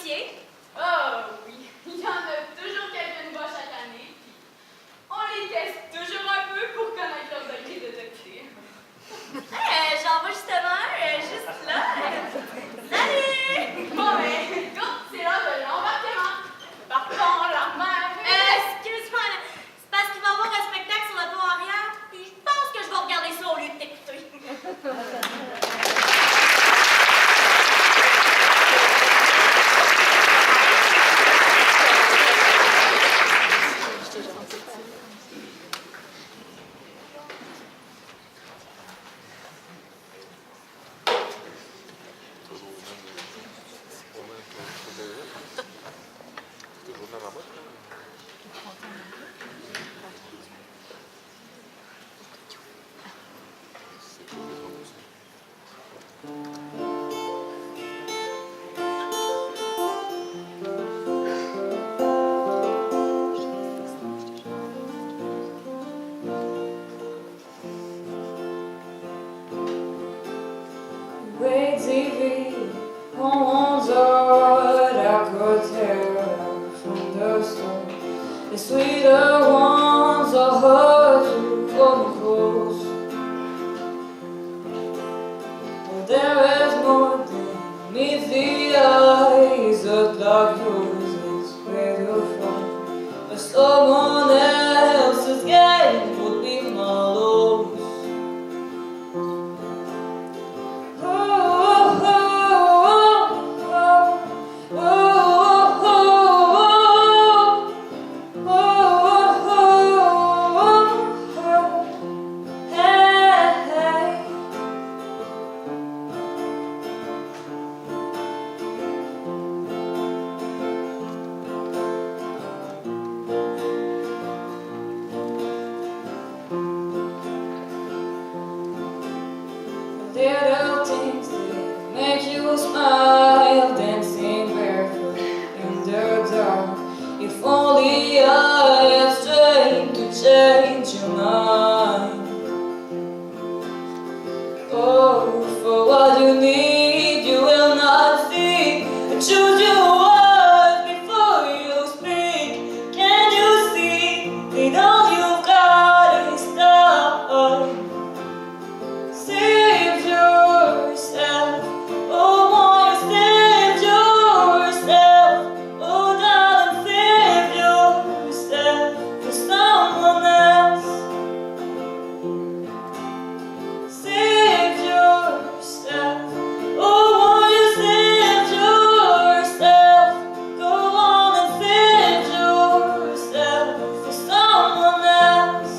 métier? Oh oui, il y en a toujours quelques nouveaux chaque année. On les teste toujours un peu pour connaître leurs degrés de doctrine. J'en vois justement un, juste là. Salut! Bon, ben, écoute, c'est l'heure de l'embarquement. Partons, la mer. Excuse-moi, c'est parce qu'il va y avoir un spectacle sur le pont arrière, puis je pense que je vais regarder ça au lieu de t'écouter. The sweeter ones are hard to come close. But there is more than meets the eyes of dark roses where you're from. But someone else's game would be my loss. Little things that make you smile, dancing barefoot in the dark. If only I had strength to change your mind. Oh, for what you need, you will not see. Choose your words before you speak. Can you see that all you've got is time? Save yourself, oh boy, save yourself. Oh darling, save yourself for someone else. Save yourself, oh boy, save yourself. Go on and save yourself for someone else.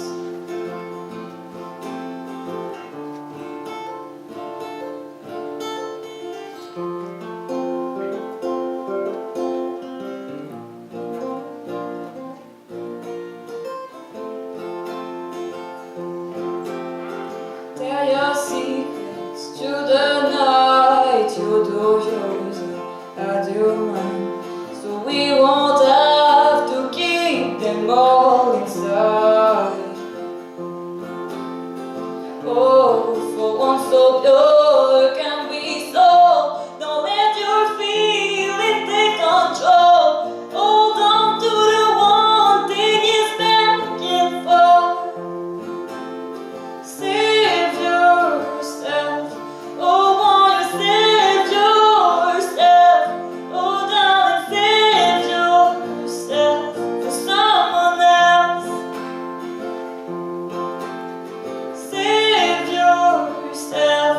Tell your secrets to the night. You do yours and I do mine. So we won't have to keep them all inside. Oh, for one so pure can be so. Don't let your feelings take control. Hold on to the one thing you're begging for. Save yourself, oh boy, save yourself. Oh darling, save yourself for someone else. Save yourself,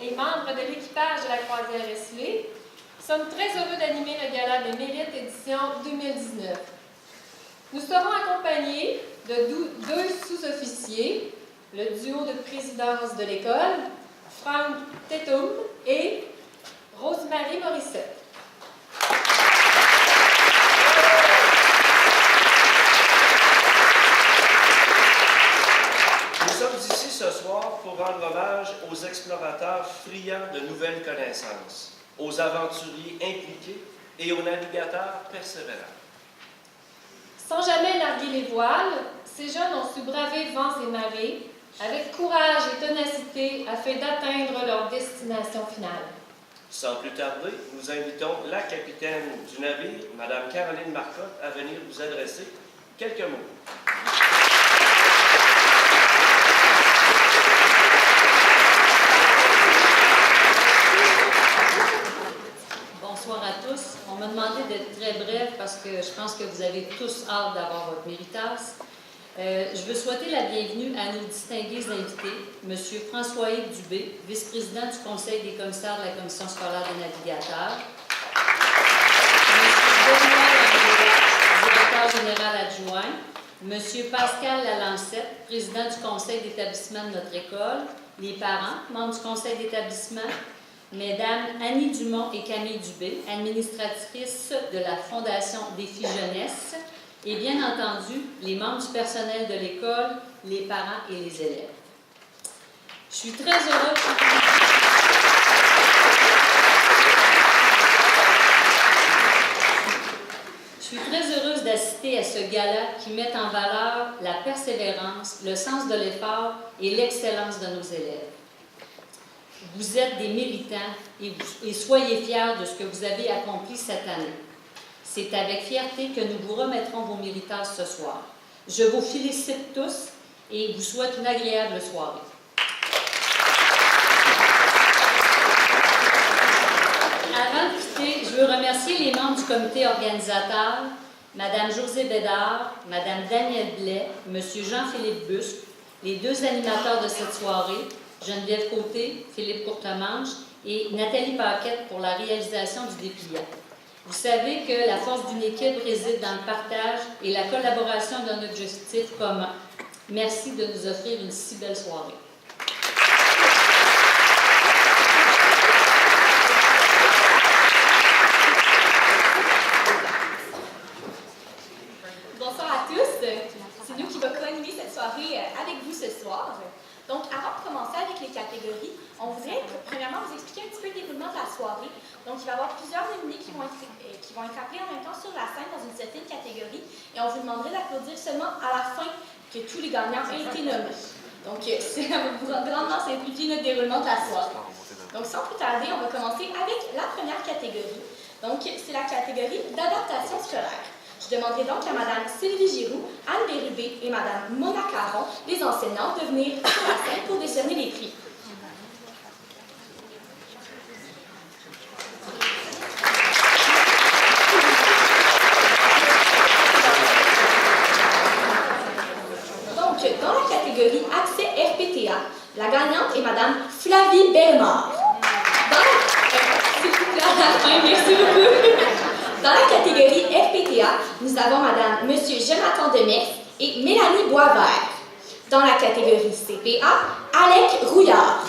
et membres de l'équipage de la croisière Esselé, sommes très heureux d'animer le Gala des Mérites édition 2019. Nous serons accompagnés de deux sous-officiers, le duo de présidence de l'école, Franck Tétoum et Rosemary Morissette. Nous sommes ici ce soir pour rendre hommage aux explorateurs friands de nouvelles connaissances, aux aventuriers impliqués et aux navigateurs persévérants. Sans jamais larguer les voiles, ces jeunes ont su braver vents et marées avec courage et ténacité afin d'atteindre leur destination finale. Sans plus tarder, nous invitons la capitaine du navire, Mme Caroline Marcotte, à venir vous adresser quelques mots. Bonsoir à tous. On m'a demandé d'être très brève parce que je pense que vous avez tous hâte d'avoir votre méritas. Je veux souhaiter la bienvenue à nos distingués invités, M. François-Yves Dubé, vice-président du Conseil des commissaires de la Commission scolaire des navigateurs, M. Benoît Langlois, directeur général adjoint, M. Pascal Lalancette, président du conseil d'établissement de notre école, les parents, membres du conseil d'établissement, Mesdames Annie Dumont et Camille Dubé, administratrices de la Fondation Défi Jeunesse, et bien entendu, les membres du personnel de l'école, les parents et les élèves. Je suis très heureuse d'assister à ce gala qui met en valeur la persévérance, le sens de l'effort et l'excellence de nos élèves. Vous êtes des méritants et soyez fiers de ce que vous avez accompli cette année. C'est avec fierté que nous vous remettrons vos méritas ce soir. Je vous félicite tous et vous souhaite une agréable soirée. Avant de quitter, je veux remercier les membres du comité organisateur, Mme Josée Bédard, Mme Danielle Blais, M. Jean-Philippe Busque, les deux animateurs de cette soirée, Geneviève Côté, Philippe Courtemanche et Nathalie Paquette pour la réalisation du dépliant. Vous savez que la force d'une équipe réside dans le partage et la collaboration d'un objectif commun. Merci de nous offrir une si belle soirée. Bonsoir à tous. C'est nous qui va co-animer cette soirée avec vous ce soir. Donc, avant de commencer avec les catégories, on voudrait premièrement vous expliquer un petit peu le déroulement de la soirée. Donc, il va y avoir plusieurs nominés qui vont être appelés en même temps sur la scène dans une certaine catégorie. Et on vous demanderait d'applaudir seulement à la fin que tous les gagnants aient été nommés. Donc, ça va vous grandement simplifier notre déroulement de la soirée. Donc, sans plus tarder, on va commencer avec la première catégorie. Donc, c'est la catégorie d'adaptation scolaire. Je demanderai donc à Mme Sylvie Giroux, Anne Bérubé et Mme Mona Caron, les enseignantes, de venir sur la scène pour décerner les prix. Donc, dans la catégorie Accès RPTA, la gagnante est Mme Flavie Bellemare. Merci beaucoup. Dans la catégorie RPTA, nous avons Monsieur Jonathan Demers et Mélanie Boisvert. Dans la catégorie CPA, Alec Rouillard.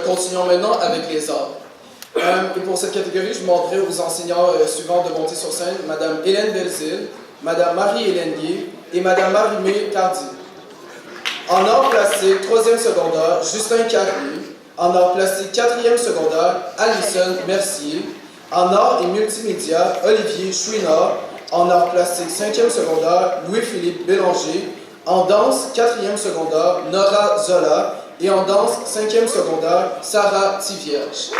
Continuons maintenant avec les arts. Et pour cette catégorie, je demanderai aux enseignants suivants de monter sur scène, Madame Hélène Belzile, Madame Marie-Hélène Guy et Madame Marie-Mé Tardy. En art plastique, 3e secondaire, Justin Carrier. En art plastique, 4e secondaire, Alison Mercier. En art et multimédia, Olivier Chouinard. En art plastique, 5e secondaire, Louis-Philippe Bélanger. En danse, 4e secondaire, Nora Zola. Et en danse, 5e secondaire, Sarah Tivierge.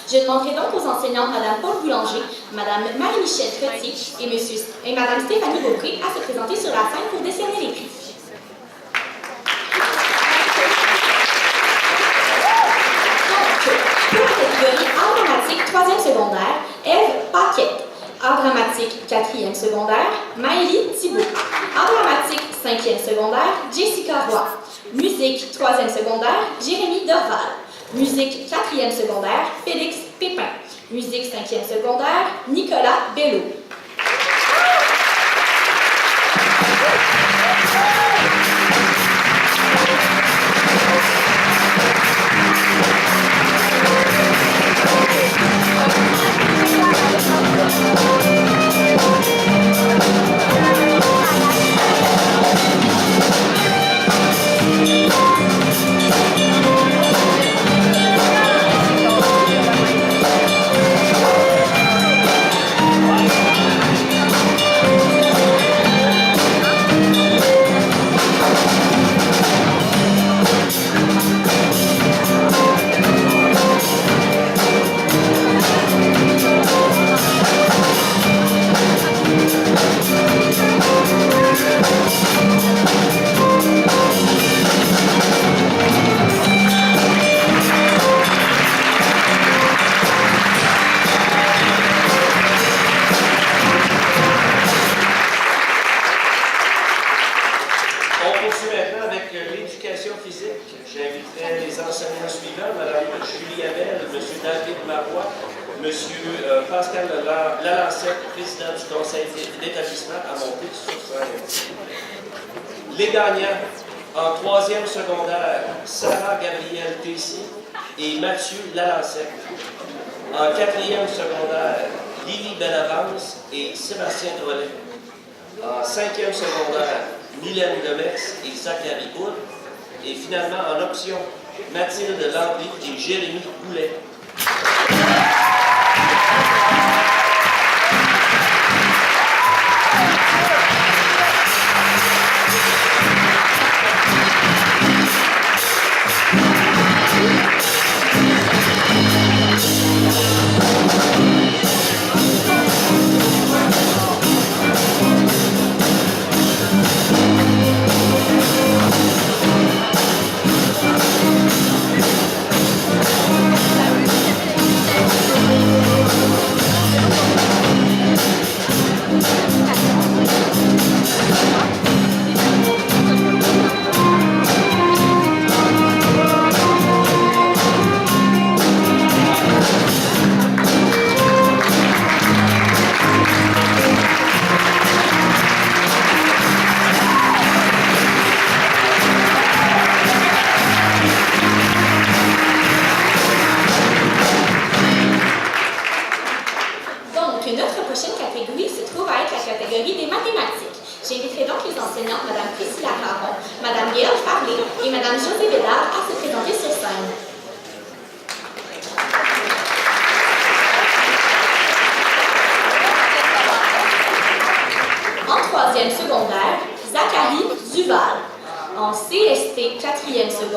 Je demanderai donc aux enseignantes Mme Paul Boulanger, Mme Marie-Michel Trottier et Mme Stéphanie Beaupré à se présenter sur la scène pour décerner les prix. Donc, pour la catégorie art dramatique 3e secondaire, Ève Paquette. Art dramatique 4e secondaire, Maëlie Thibault. Art dramatique 5e secondaire, Jessica Roy. Musique 3e secondaire, Jérémy Dorval. Musique 4e secondaire, Félix Pépin. Musique 5e secondaire, Nicolas Bello. Les gagnants en 3e secondaire, Sarah Gabrielle Tessier et Mathieu Lalancette. En 4e secondaire, Lily Bellavance et Sébastien Drolet. En 5e secondaire, Mylène Demers et Zachary Hood. Et finalement, en option, Mathilde Landry et Jérémy Goulet. Thank you.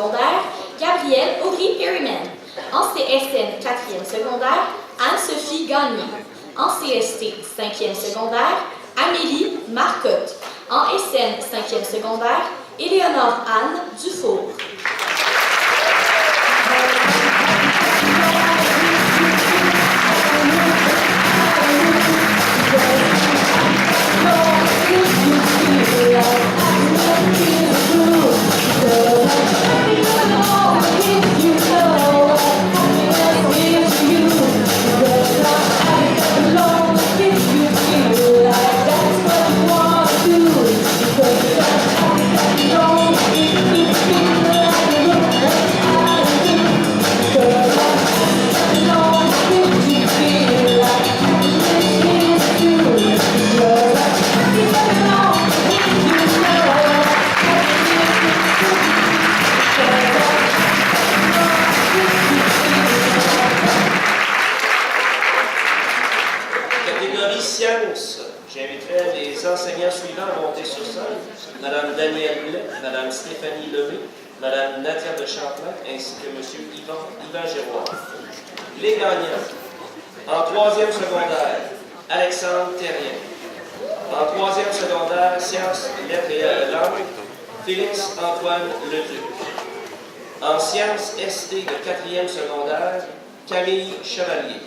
secondaire, Gabrielle Audrey Perryman. En CSN 4e secondaire, Anne-Sophie Gagné. En CST 5e secondaire, Amélie Marcotte. En SN 5e secondaire, Éléonore Anne Dufour. Catégorie sciences, j'inviterai les enseignants suivants à monter sur scène. Madame Danielle Blais, Madame Stéphanie Lemay, Madame Nadia de Champlain, ainsi que Monsieur Yvan Giroir. Les gagnants. En 3e secondaire, Alexandre Terrien. En 3e secondaire, sciences, lettres et langues, Félix-Antoine Leduc. En sciences ST de 4e secondaire, Camille Chevalier.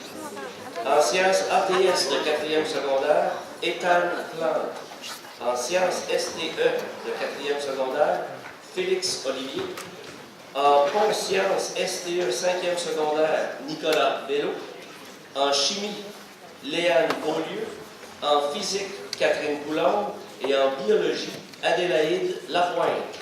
En sciences ATS de 4e secondaire, Ethan Plante. En sciences STE de 4e secondaire, Félix Olivier. En sciences STE 5e secondaire, Nicolas Bello. En chimie, Léane Beaulieu. En physique, Catherine Coulombe. Et en biologie, Adélaïde Lapointe.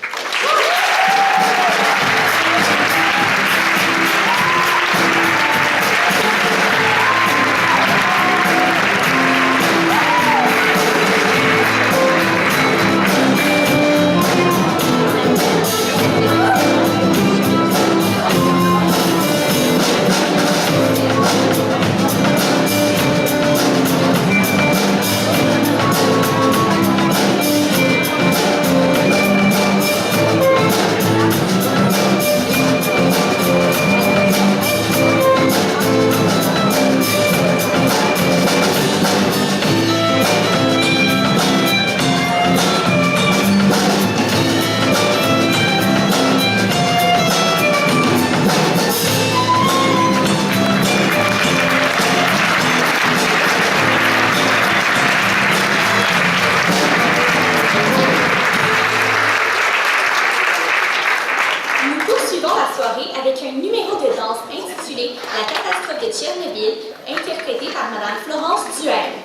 avec un numéro de danse intitulé La catastrophe de Tchernobyl, interprété par Madame Florence Duhaime.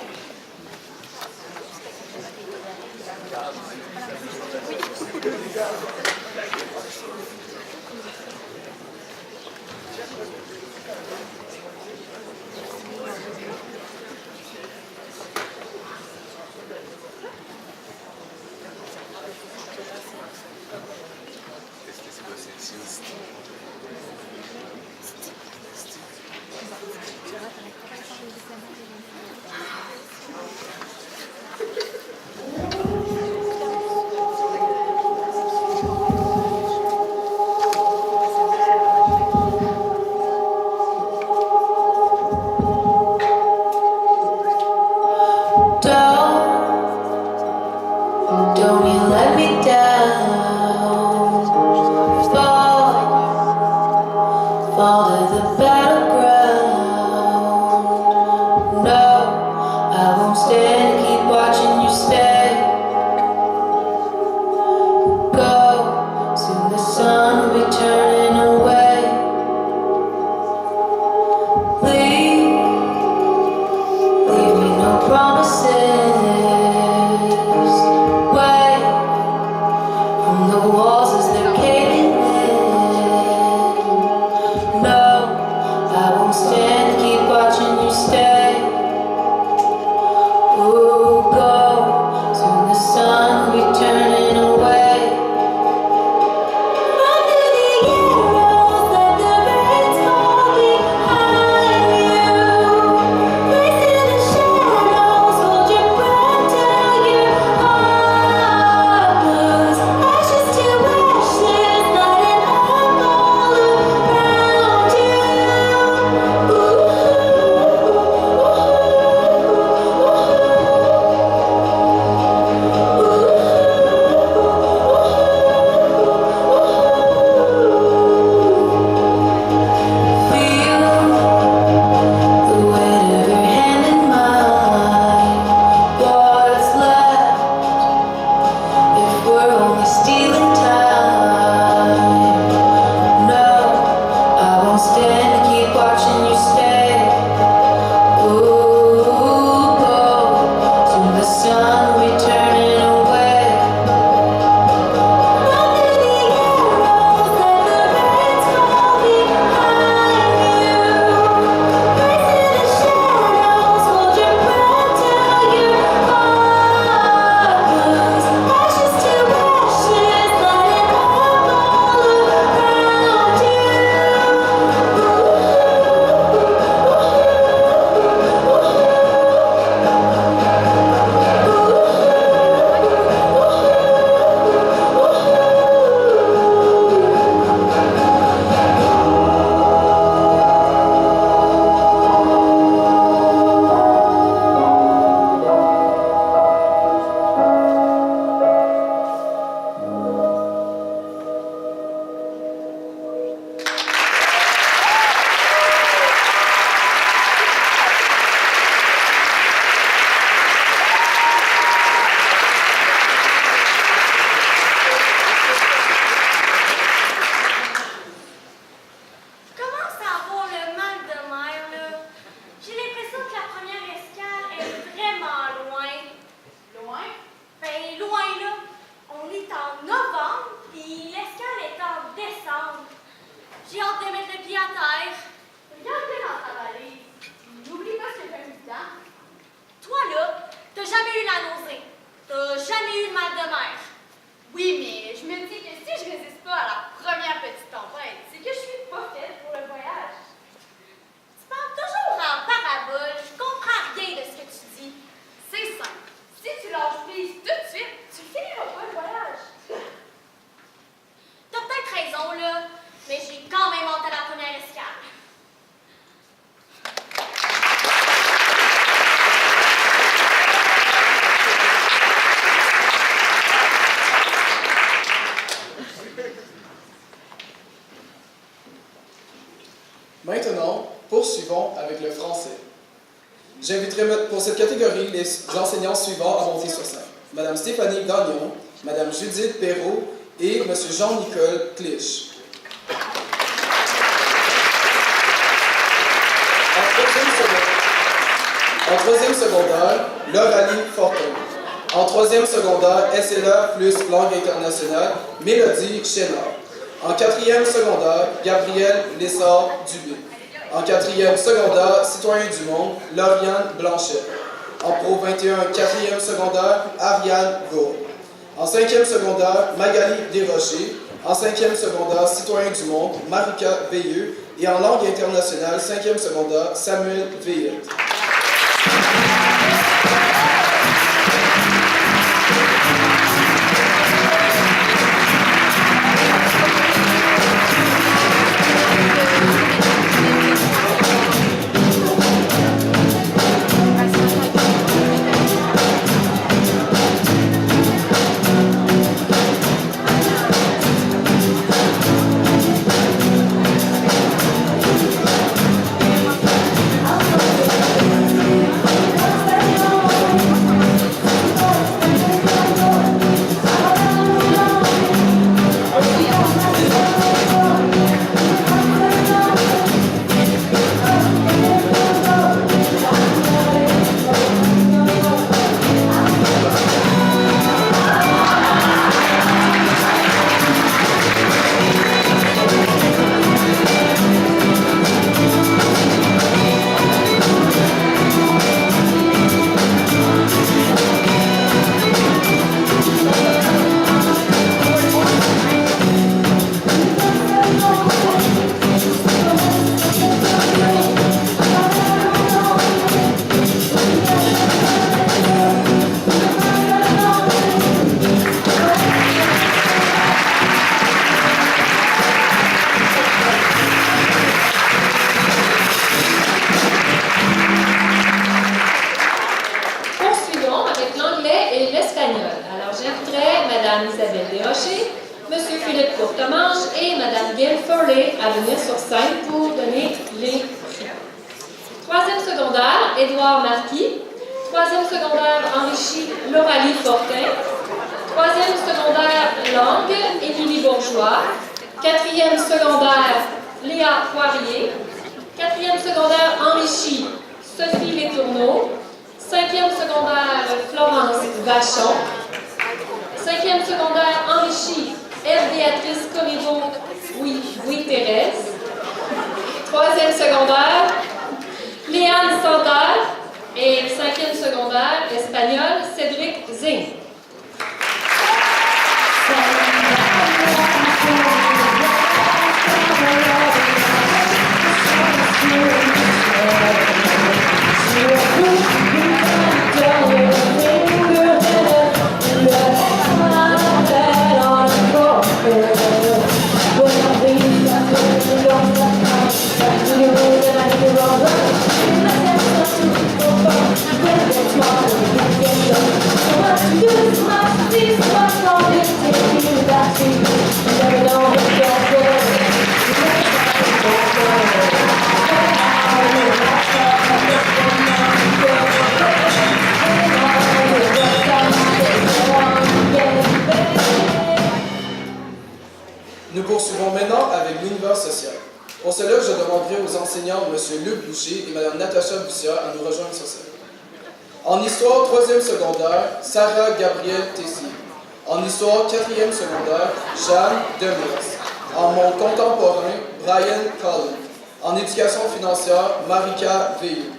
J'ai hâte de mettre le pied à terre. Regardez dans ta valise. N'oublie pas ce que t'as mis dedans. Toi, là, t'as jamais eu la nausée. T'as jamais eu le mal de mer. Oui, mais je me dis que si je résiste pas à la première petite tempête, c'est que je suis pas faite pour le voyage. Tu parles toujours en parabole. Je comprends rien de ce que tu dis. C'est simple. Si tu lâches prise tout de suite, tu finiras pas le voyage. T'as peut-être raison, là, mais j'ai quand même hâte à la première escale. Maintenant, poursuivons avec le français. J'inviterai pour cette catégorie les enseignants suivants à monter sur scène. Madame Stéphanie Gagnon, Madame Judith Perrault et Monsieur Jean-Nicole Clich. En troisième secondaire, Lauralie Fortin. En troisième secondaire, SLA plus langue internationale, Mélodie Chénard. En quatrième secondaire, Gabriel Lessard-Dubé. En quatrième secondaire, Citoyen du Monde, Lauriane Blanchet. En Pro 21, quatrième secondaire, Ariane Gourde. En cinquième secondaire, Magali Desrochers. En cinquième secondaire, Citoyen du Monde, Marika Veilleux. Et en langue internationale, cinquième secondaire, Samuel Veilleux. à venir sur scène pour donner les prix. Troisième secondaire, Édouard Marquis. Troisième secondaire, Henrichi Lauralie Fortin. Troisième secondaire, langue, Émilie Bourgeois. Quatrième secondaire, Léa Poirier. Quatrième secondaire, Henrichi, Sophie Letourneau. Cinquième secondaire, Florence Vachon. Cinquième secondaire, Henrichi, Béatrice Corriveau, oui Thérèse. Troisième secondaire, Léane Santerre. Et cinquième secondaire, espagnol, Cédric Zing. Nous poursuivons maintenant avec l'univers social. Pour cela, je demanderai aux enseignants M. Luc Boucher et Mme Natacha Bussière à nous rejoindre sur scène. En histoire 3e secondaire, Sarah Gabrielle Tessier. En histoire 4e secondaire, Jeanne Demers. En mon contemporain, Brian Collin. En éducation financière, Marika Veilleux.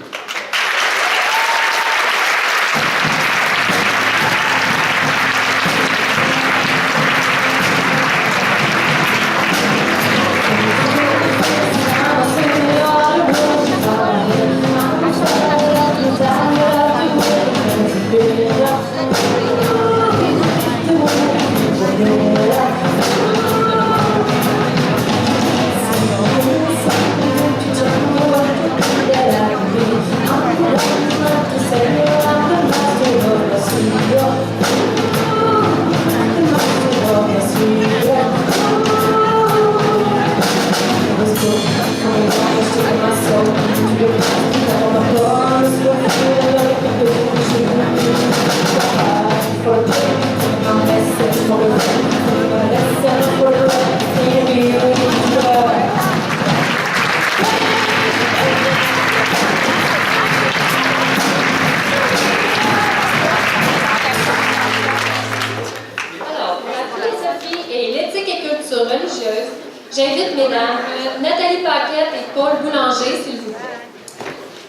religieuse, j'invite mesdames Nathalie Paquette et Paul Boulanger, s'il vous plaît.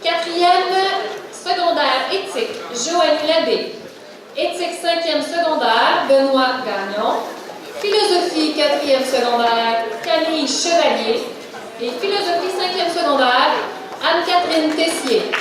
Quatrième secondaire éthique, Joanie Labbé. Éthique 5e secondaire, Benoît Gagnon. Philosophie 4e secondaire, Camille Chevalier. Et philosophie 5e secondaire, Anne-Catherine Tessier.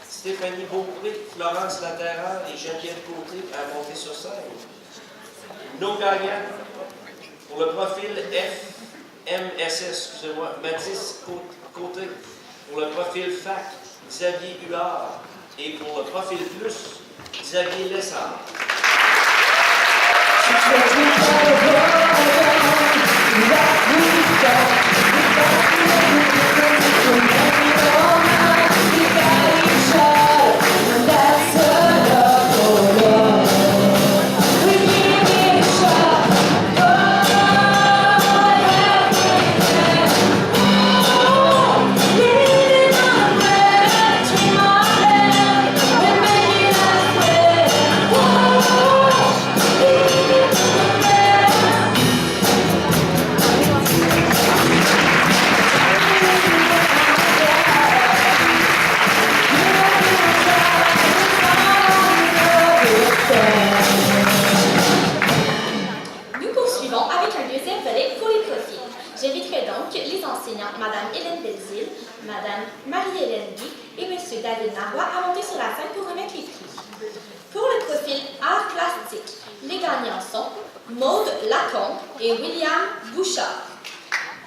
Stéphanie Beaupré, Florence Laterral et Geneviève Côté à monter sur scène. Nos gagnants pour le profil FMSS, excusez-moi, Mathis Côté, pour le profil FAC, Xavier Huard, et pour le profil Plus, Xavier Lessard. Lenguier et M. David Marois à monter sur la scène pour remettre les prix. Pour le profil art plastique, les gagnants sont Maude Lacombe et William Bouchard.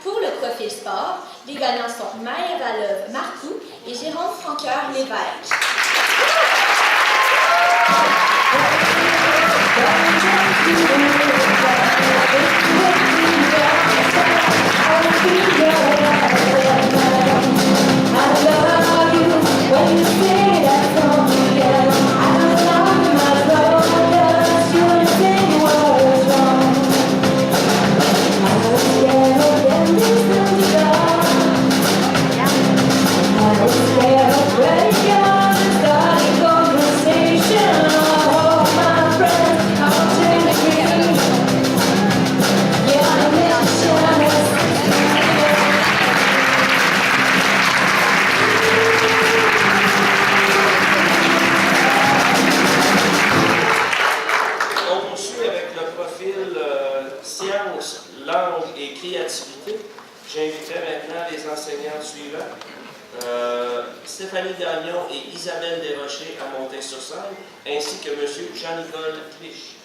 Pour le profil sport, les gagnants sont Maya Valeuve Marcoux et Jérôme Franqueur Lévesque. J'inviterai maintenant les enseignants suivants, Stéphanie Gagnon et Isabelle Desrochers à monter sur scène, ainsi que M. Jean-Nicole Clich.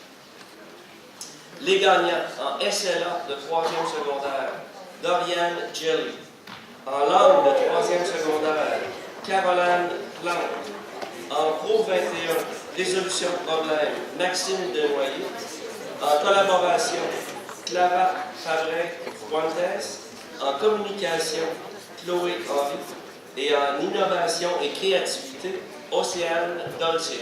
Les gagnants en SLA de 3e secondaire, Doriane Jelly. En langue de 3e secondaire, Caroline Plante. En Pro 21, résolution de problème, Maxime Denoyer. En collaboration, Clara Fabrin-Fuentes. En communication, Chloé Henry. Et en innovation et créativité, Océane Dolce.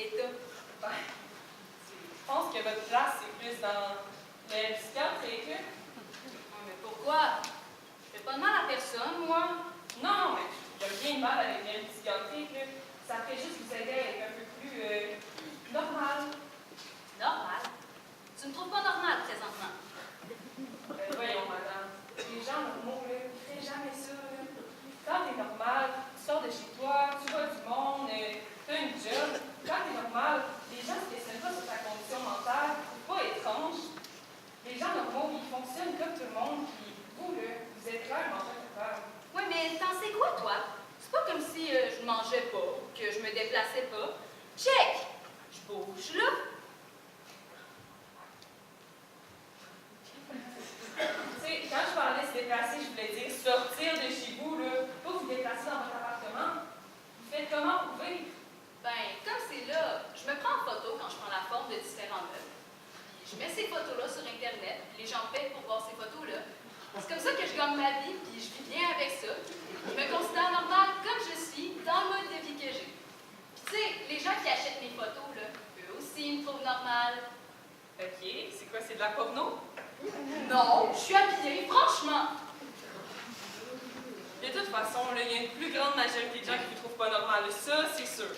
Et toi? Ben, je pense que votre place, c'est plus dans le psychiatrique, là. Ouais, mais pourquoi? Je fais pas de mal à personne, moi. Non, mais il y a rien de mal avec le psychiatrique, là. Ça ferait juste vous aider à être un peu plus normal. Normal. Tu me trouves pas normal présentement. Voyons, madame. Les gens normaux, là, ils feraient jamais ça, là. Quand t'es normal, tu sors de chez toi, tu vois du monde, t'as une job. Quand t'es normal, les gens se questionnent pas sur ta condition mentale, c'est pas étrange. Les gens normaux, ils fonctionnent comme tout le monde, puis vous, là, vous êtes clairement pas capable. Oui, mais t'en sais quoi, toi? C'est pas comme si je mangeais pas, que je me déplaçais pas. Check! Je bouge, là. Tu sais, quand je parlais de se déplacer, je voulais dire sortir de chez vous, là, pas vous déplacer dans votre appartement. Vous faites comment vous pouvez? Ben, comme c'est là, je me prends en photo quand je prends la forme de différents meubles. Puis je mets ces photos-là sur Internet, les gens payent pour voir ces photos-là. C'est comme ça que je gagne ma vie, puis je vis bien avec ça. Je me considère normale comme je suis, dans le mode de vie que j'ai. Puis tu sais, les gens qui achètent mes photos, là, eux aussi me trouvent normale. Ok, c'est quoi, c'est de la porno? Non, je suis habillée, franchement. De toute façon, là, il y a une plus grande majorité de gens qui ne vous trouvent pas normal, ça, c'est sûr.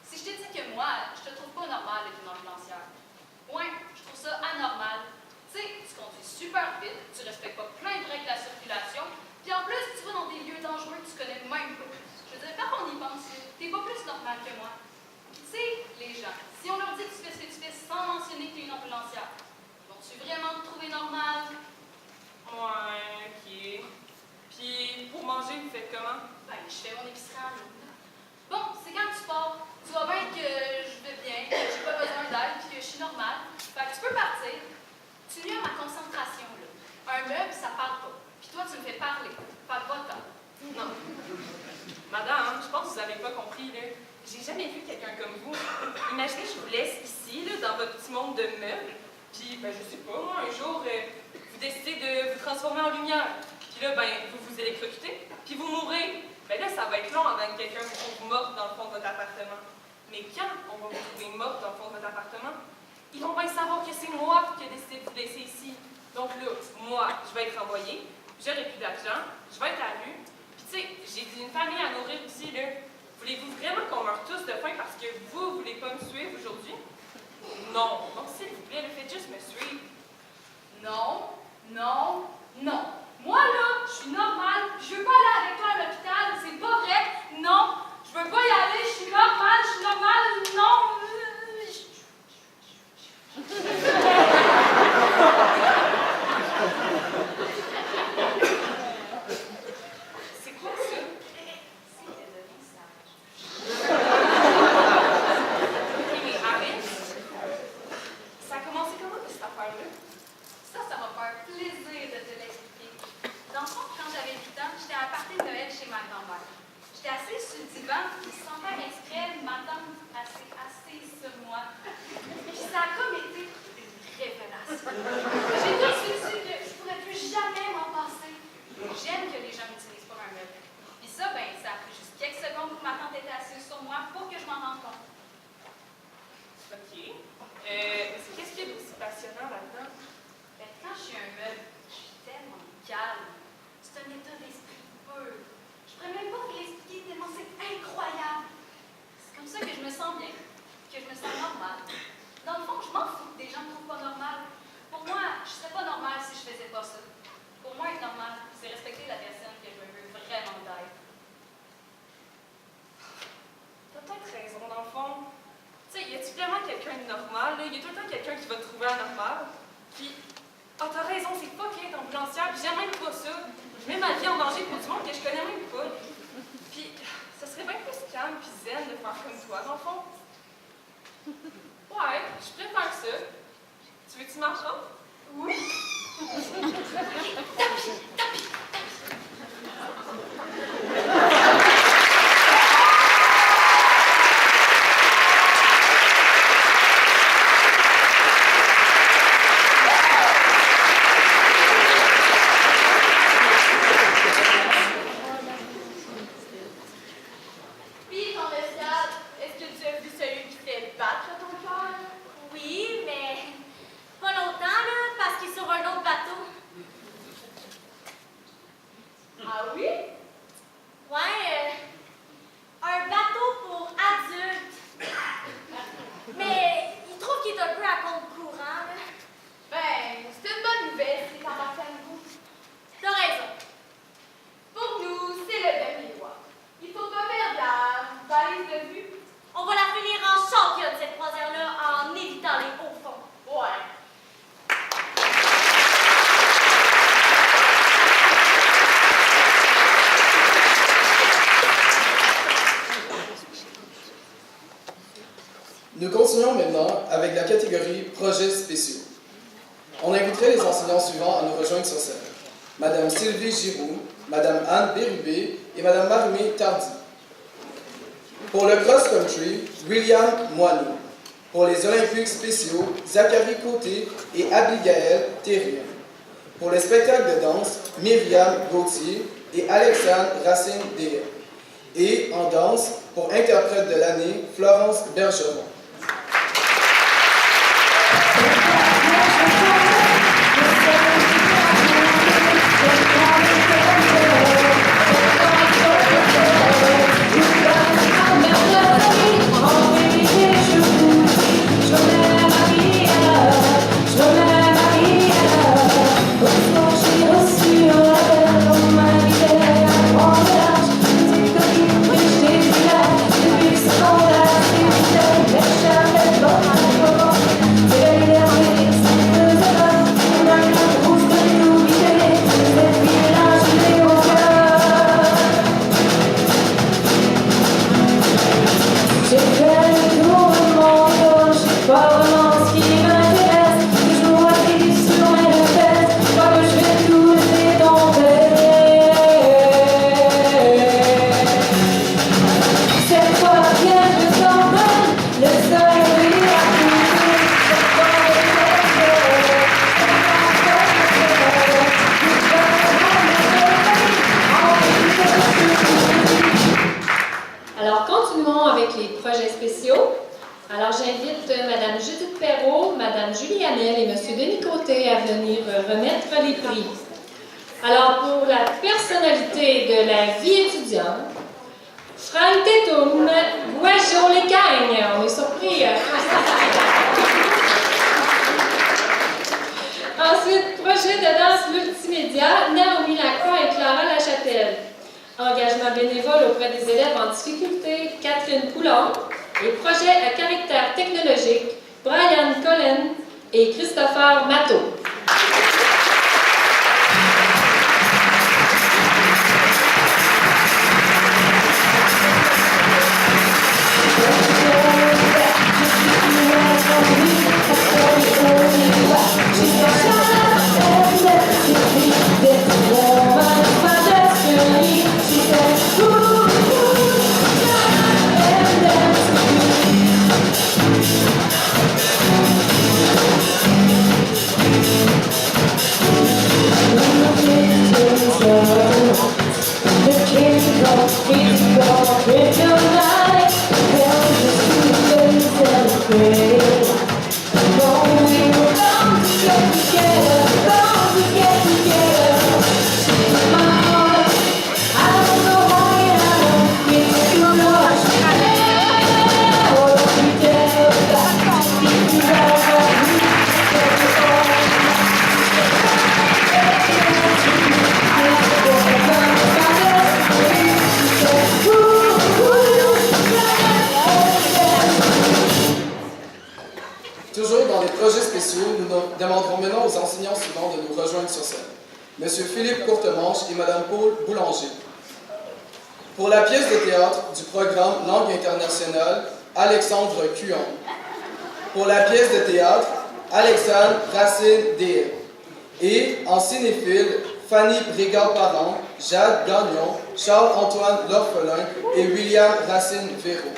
Si je te dis que moi, je te trouve pas normale avec une ambulancière. Ouais, je trouve ça anormal. Tu sais, tu conduis super vite, tu respectes pas plein de règles de la circulation, puis en plus, tu vas dans des lieux dangereux que tu connais même pas. Je veux dire, quand on y pense, t'es pas plus normal que moi. Puis tu sais, les gens, si on leur dit que tu fais ce que tu fais sans mentionner que t'es une ambulancière, vont-tu vraiment te trouver normal? Ouais, ok. Puis, pour manger, vous faites comment? Ben, je fais mon épicerie en ligne. Bon, c'est quand tu pars. Tu vois bien que je vais bien, que j'ai pas besoin d'aide, puis que je suis normale. Fait que tu peux partir. Tu nuis à ma concentration, là. Un meuble, ça parle pas. Puis toi, tu me fais parler. Parle pas tant. Non. Madame, je pense que vous n'avez pas compris, là. J'ai jamais vu quelqu'un comme vous. Imaginez, je vous laisse ici, là, dans votre petit monde de meubles. Puis, ben, je sais pas, moi, un jour, vous décidez de vous transformer en lumière. Puis là, ben, vous vous électrocutez, puis vous mourrez. Ben là, ça va être long avant que quelqu'un vous trouve morte dans le fond de votre appartement. Mais quand on va vous trouver morte dans le fond de votre appartement, ils vont bien savoir que c'est moi qui ai décidé de vous laisser ici. Donc là, moi, je vais être envoyée, j'aurai plus d'argent, je vais être à la rue. Puis tu sais, j'ai une famille à nourrir aussi, là. Voulez-vous vraiment qu'on meure tous de faim parce que vous voulez pas me suivre aujourd'hui? Non. Donc s'il vous plaît, faites juste me suivre. Non, non, non. Moi, là, je suis normale. Je veux pas aller avec toi à l'hôpital. C'est pas vrai. Non, je veux pas y aller. Je suis normale. Je suis normale. Non. C'est quoi ça? C'est qu'elle devient sage. Ok, mais arrête. Ça a commencé comment, cette affaire-là? Ça va faire plaisir de te l'expliquer. Dans le fond, quand j'avais 8 ans, j'étais à un party de Noël chez ma grand-mère. J'étais assise sur le divan, puis sans faire exprès, ma tante s'est assise sur moi. Puis ça a comme été une révélation. J'ai tout de suite su que je pourrais plus jamais m'en passer. J'aime que les gens m'utilisent pour un meuble. Puis ça, ben, ça a pris juste quelques secondes où ma tante était assise sur moi pour que je m'en rende compte. Ok. Qu'est-ce qu'il y a d'aussi passionnant là-dedans? Ben, quand je suis un meuble, je suis tellement calme. C'est un état d'esprit pur. Je pourrais même pas vous l'expliquer tellement c'est incroyable. C'est comme ça que je me sens bien, que je me sens normale. Dans le fond, je m'en fous que des gens me trouvent pas normale. Pour moi, je serais pas normale si je faisais pas ça. Pour moi, être normale, c'est respecter la personne que je me veux vraiment d'être. T'as peut-être raison, dans le fond. Tu sais, y a-tu vraiment quelqu'un de normal, là? Y a tout le temps quelqu'un qui va te trouver anormal? Puis, ah, t'as raison, c'est pas qu'il est ambulancière, puis j'aime même pas ça. Je mets ma vie en danger pour du monde que je connais même pas. Puis, ça serait bien plus calme puis zen de faire comme toi, dans le fond. Ouais, je préfère ça. Tu veux-tu m'en prendre? Oui! Puis, ton escale, est-ce que tu as vu celui qui fait Nous continuons maintenant avec la catégorie projets spéciaux. On inviterait les enseignants suivants à nous rejoindre sur scène. Madame Sylvie Giroux, Madame Anne Bérubé et Madame Marie-Mé Tardy. Pour le cross-country, William Moineau. Pour les Olympiques spéciaux, Zachary Côté et Abigail Thérien. Pour les spectacles de danse, Myriam Gauthier et Alexandre Racine-Déret. Et en danse, pour interprète de l'année, Florence Bergeron. Alors, continuons avec les projets spéciaux. Alors, j'invite Mme Judith Perrault, Mme Julie Hamel et M. Denis Côté à venir remettre les prix. Alors, pour la personnalité de la vie étudiante, Frank Tetum, Guajo Lecagne. On est surpris. Ensuite, projet de danse multimédia, Naomi Lacroix et Clara Lachapelle. Engagement bénévole auprès des élèves en difficulté, Catherine Poulon. Et projet à caractère technologique, Brian Cullen et Christopher Matteau. Toujours dans les projets spéciaux, nous demanderons maintenant aux enseignants suivants de nous rejoindre sur scène. Monsieur Philippe Courtemanche et Madame Paul Boulanger. Pour la pièce de théâtre du programme Langue internationale, Alexandre Cuon. Pour la pièce de théâtre, Alexandre Racine-Déret. Et en cinéphile, Fanny Brigard-Parent, Jade Gagnon, Charles-Antoine L'Orphelin et William Racine-Véro.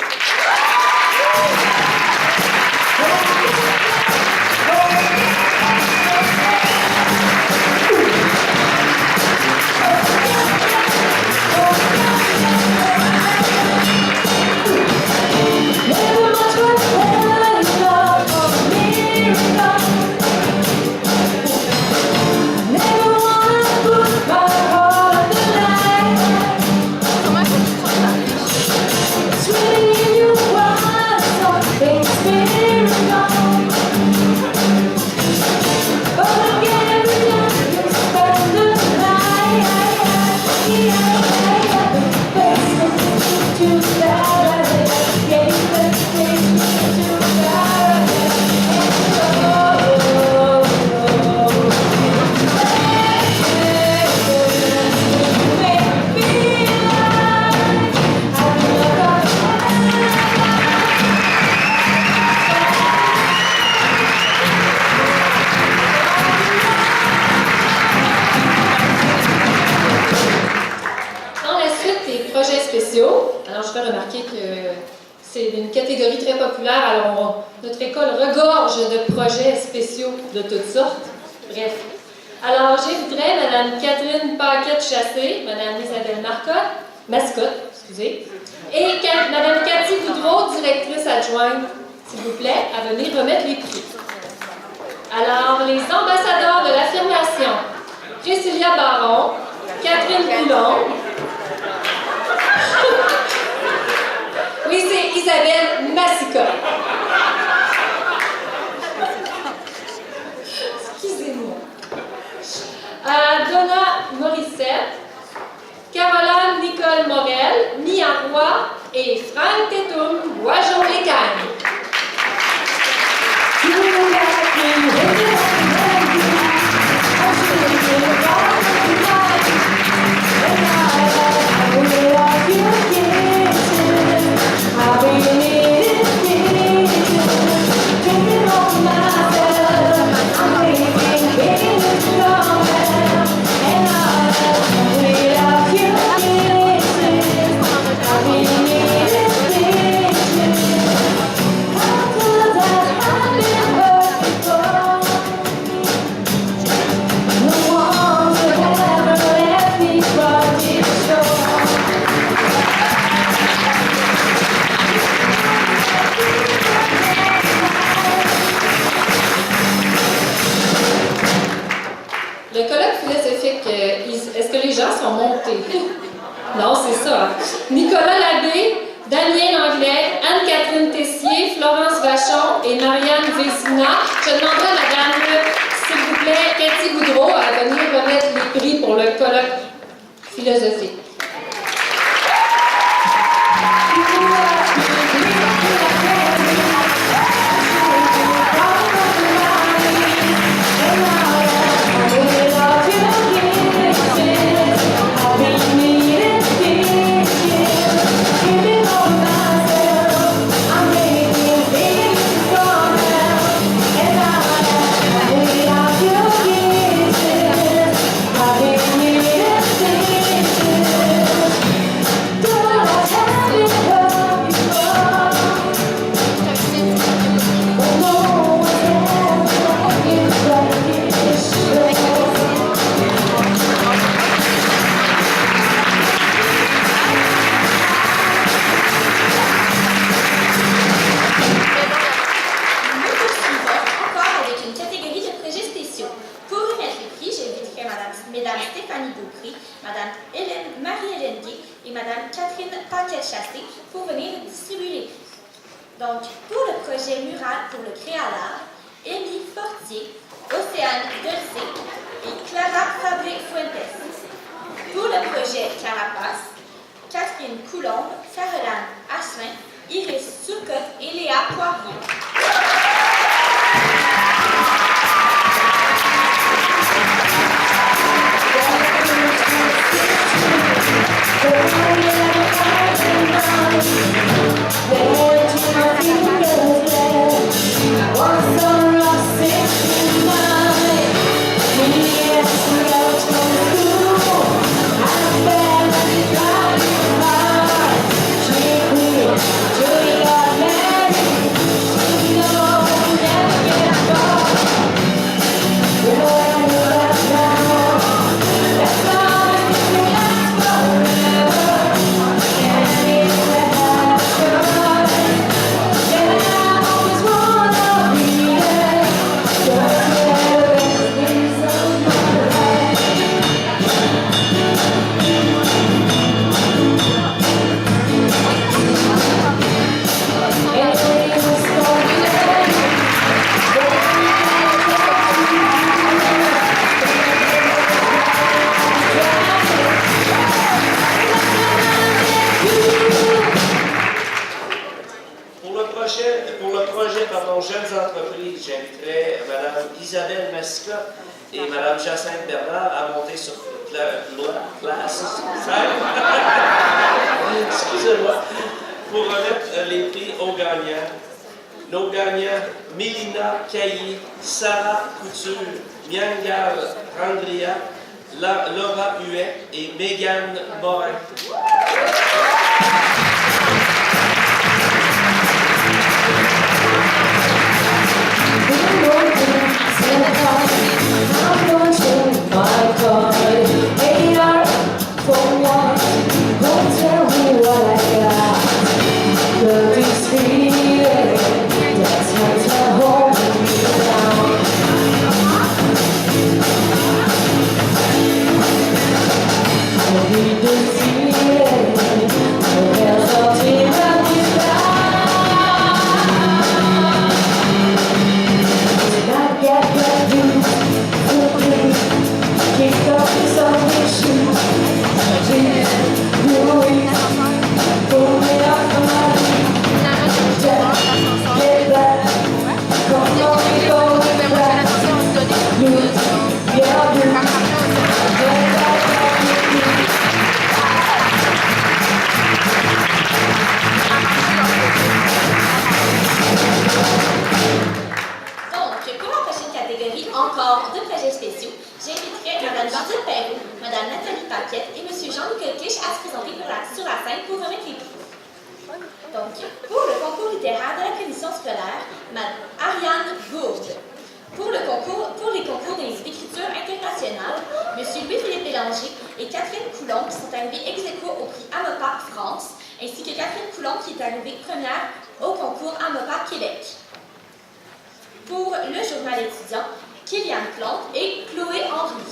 remarqué que c'est une catégorie très populaire. Alors, notre école regorge de projets spéciaux de toutes sortes. Bref. Alors, j'inviterai Mme Catherine Paquette-Chassé, Mme Isabelle Mascotte, excusez, et Mme Cathy Boudreau, directrice adjointe, s'il vous plaît, à venir remettre les prix. Alors, les ambassadeurs de l'affirmation, Priscilla Baron, Catherine Coulon. Oui, c'est Isabelle Massicotte. Excusez-moi. Donna Morissette, Caroline Nicole Morel, Mia Roy et Franck Tétoum, Wajon Lécagne. Le colloque philosophique, est-ce que les gens sont montés? Non, c'est ça. Nicolas Labbé, Damien Langlais, Anne-Catherine Tessier, Florence Vachon et Marianne Vézina. Je demanderai à Madame, s'il vous plaît, Cathy Boudreau à venir remettre les prix pour le colloque philosophique. Mesdames Stéphanie Beaupré, Madame Marie-Hélène Guy et Madame Catherine Paquette-Chassé pour venir distribuer les prix. Donc, pour le projet mural pour le Créalard, Émilie Fortier, Océane Delcé et Clara Fabré-Fuentes. Pour le projet Carapace, Catherine Coulombe, Caroline Asselin, Iris Turcotte et Léa Poirier. Jeunes entreprises, j'inviterai Mme Isabelle Massicotte et Mme Jacinthe Bernard à monter sur place. Excusez-moi. Pour remettre les prix aux gagnants. Nos gagnants, Mélina Caillé, Sarah Couture, Miangal Randria, Laura Huet et Mégane Morin. Donc, pour le concours littéraire de la commission scolaire, Mme Ariane Gourde. Pour les concours d'écriture internationale, M. Louis-Philippe Bélanger et Catherine Coulomb qui sont arrivés ex aequo au prix Amopa France, ainsi que Catherine Coulomb qui est arrivée première au concours Amopa Québec. Pour le journal étudiant, Kylian Plante et Chloé Henry.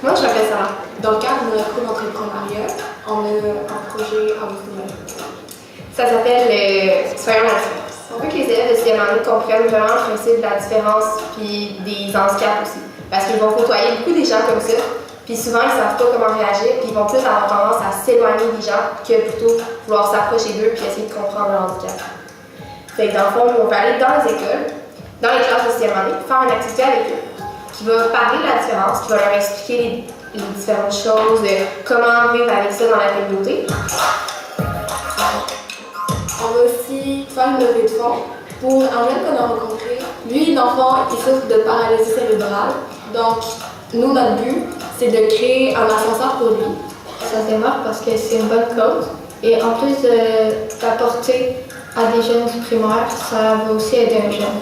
Moi, je m'appelle Sarah. Dans le cadre de notre cours d'entrepreneuriat, on a un projet en cours. Ça s'appelle Soyons la différence. On veut que les élèves de 6e année comprennent vraiment le principe de la différence puis des handicaps aussi. Parce qu'ils vont côtoyer beaucoup des gens comme ça, puis souvent ils ne savent pas comment réagir, puis ils vont plus avoir tendance à s'éloigner des gens que plutôt vouloir s'approcher d'eux puis essayer de comprendre leur handicap. Fait que dans le fond, on va aller dans les écoles, dans les classes de 6e année, faire une activité avec eux qui va parler de la différence, qui va leur expliquer les différentes choses, comment vivre avec ça dans la communauté. On va aussi faire une levée de fonds pour un jeune qu'on a rencontré. Lui, l'enfant, il souffre de paralysie cérébrale. Donc, nous, notre but, c'est de créer un ascenseur pour lui. Ça démarre parce que c'est une bonne cause. Et en plus d'apporter à des jeunes du primaire, ça va aussi aider un jeune.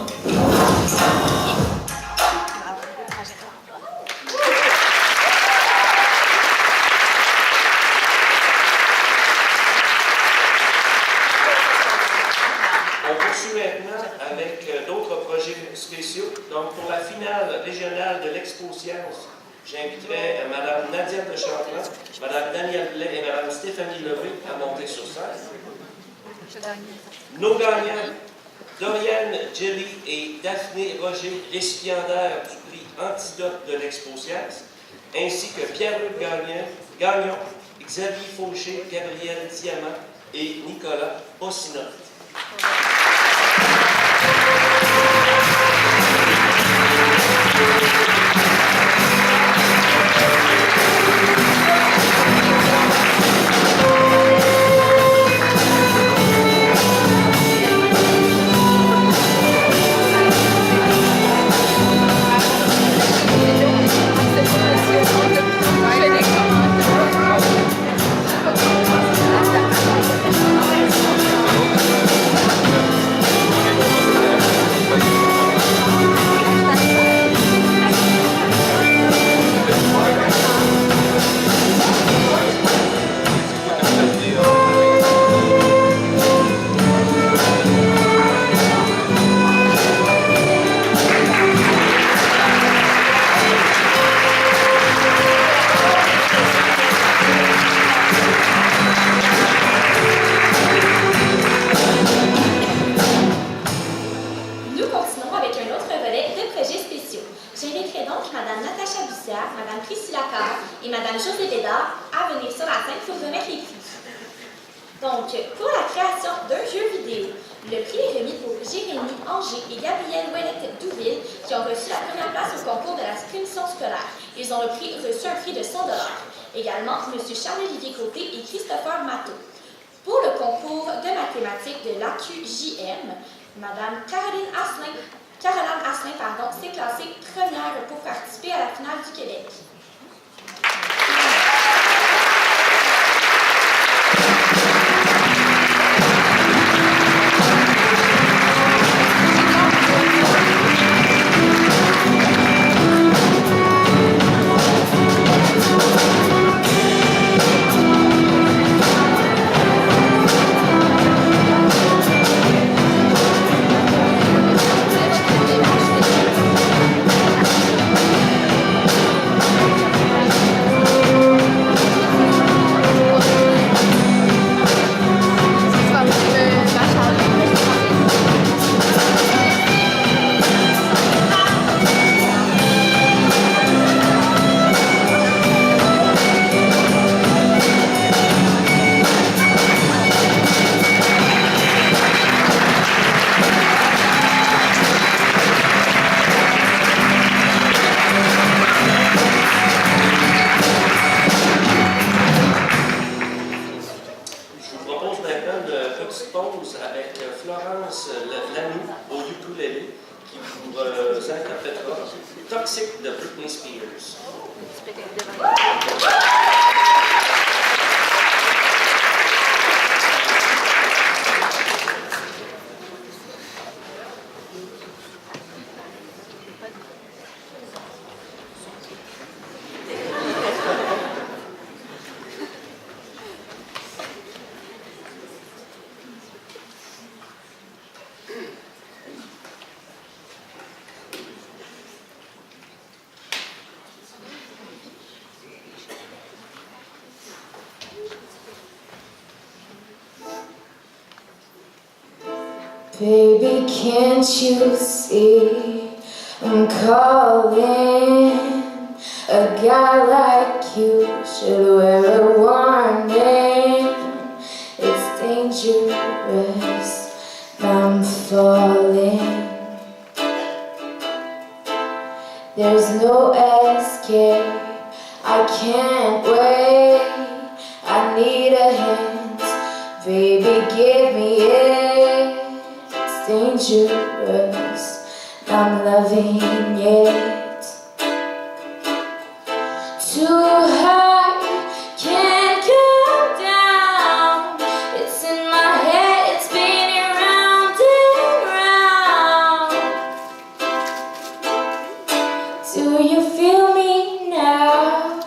Spéciaux. Donc, pour la finale régionale de l'Expo Science, j'inviterai Mme Nadia de Champlain, Mme Danielle Blais et Mme Stéphanie Levé à monter sur scène. Nos gagnants, Doriane Jelly et Daphné Roger, récipiendaires du prix Antidote de l'Expo Science, ainsi que Pierre-Luc Gagnon, Xavier Fauché, Gabriel Diamant et Nicolas Bossinotte. et Mme Josée Bédard à venir sur la scène pour remettre les prix. Donc, pour la création d'un jeu vidéo, le prix est remis pour Jérémy Anger et Gabrielle Ouellette-Douville qui ont reçu la première place au concours de la commission scolaire. Ils ont reçu un prix de 100 $. Également, M. Charles-Olivier Côté et Christopher Matteau. Pour le concours de mathématiques de l'AQJM, Mme Caroline Asselin s'est classée première pour participer à la finale du Québec. Lanu au ukulélé qui vous interprétera Toxic de Britney Spears. Baby, can't you see I'm calling? A guy like you should wear a warning. It's dangerous, I'm falling. There's no escape, I can't wait. I need a hint, baby, give me it. Dangerous, I'm loving it. Too high, can't come down. It's in my head, it's spinning round and round. Do you feel me now?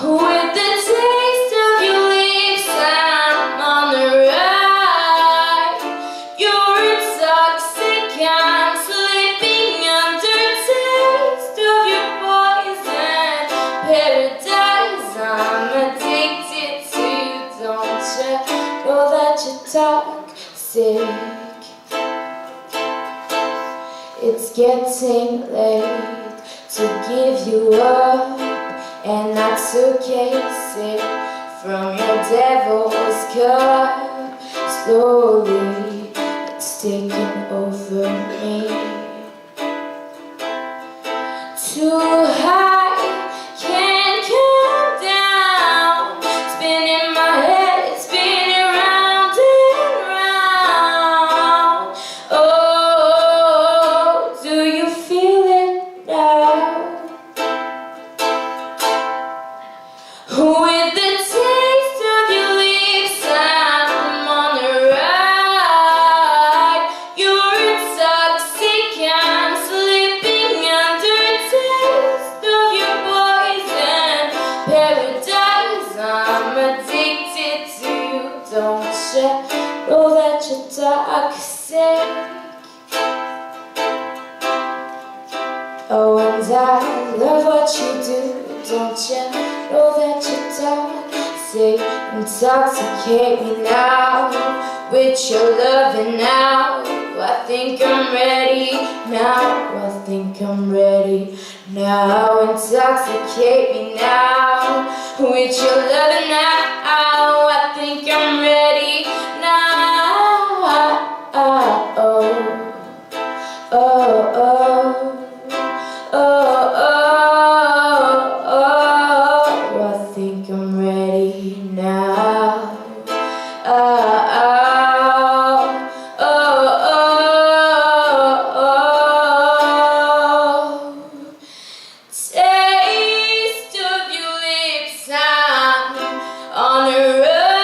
With the taste of your lips, I'm on the ride. You're toxic, I'm slipping under taste of your poison paradise. I'm addicted to you, don't you know that you're toxic? It's getting late to give you up, and that's okay, sip from your devil's cup. Slowly, it's taking over me. Too high, can't come down. Spinning my head, it's spinning round and round. Oh, do you feel it now? With the taste of your lips, I'm on the ride. You're toxic, I'm slipping under taste of your poison paradise. I'm addicted to you, don't you know that you're toxic? Oh, and I love what you do, don't you know that you're toxic? Intoxicate me now with your loving now. I think I'm ready now. I think I'm ready now. Intoxicate me now with your loving now. I think I'm ready now. Oh, oh, oh. Oh, oh, oh, I think I'm ready now. Oh, oh, oh, taste of your lips, I'm on a ride.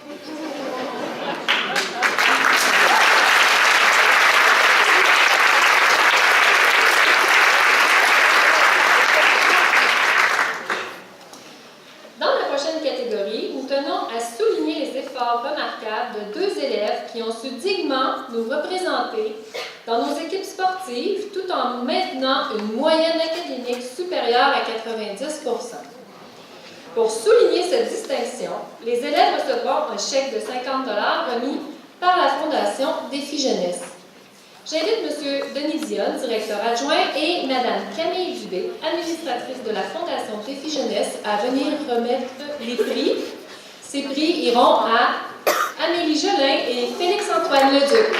Dans la prochaine catégorie, nous tenons à souligner les efforts remarquables de 2 élèves qui ont su dignement nous représenter dans nos équipes sportives tout en maintenant une moyenne académique supérieure à 90 %. Pour souligner cette distinction, les élèves recevront un chèque de 50 $ remis par la Fondation Défi Jeunesse. J'invite M. Denis Dionne, directeur adjoint, et Mme Camille Dubé, administratrice de la Fondation Défi Jeunesse, à venir remettre les prix. Ces prix iront à Amélie Jolin et Félix-Antoine Leduc.